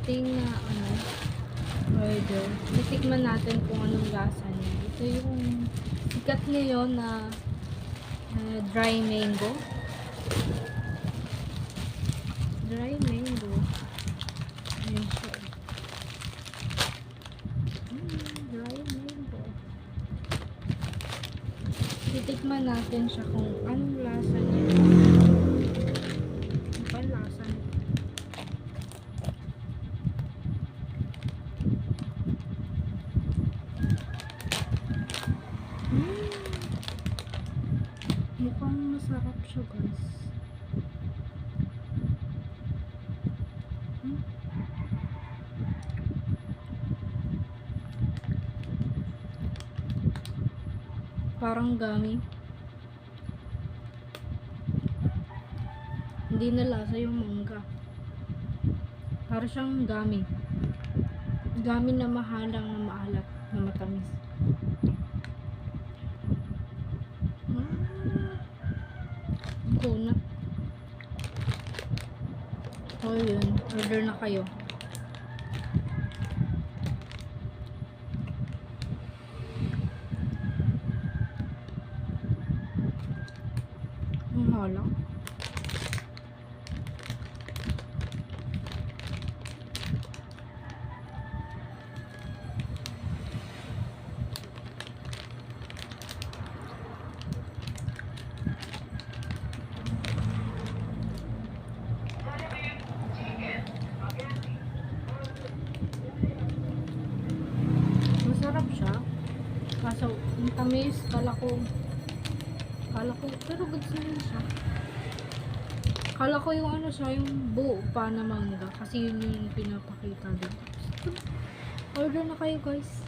ating order. Titikman natin kung anong lasa niya. Ito yung sikat ngayon na dry mango. Dry mango. Ayan siya. Dry mango. Titikman natin siya kung anong lasa niya. Ano ba lasa niya? Mukhang masarap siya, guys. Parang gummy. Hindi na lasa yung mangga. Parang siyang gummy. Gummy na mahalang na maalat na matamis. Donut. Oh, yun. Order na kayo. Ang halang. Masarap siya. Kaso, yung tamis, kala ko, pero good naman siya. Kala ko yung ano siya, yung buo pa na mangga. Kasi yun yung pinapakita dito. Order na kayo, guys.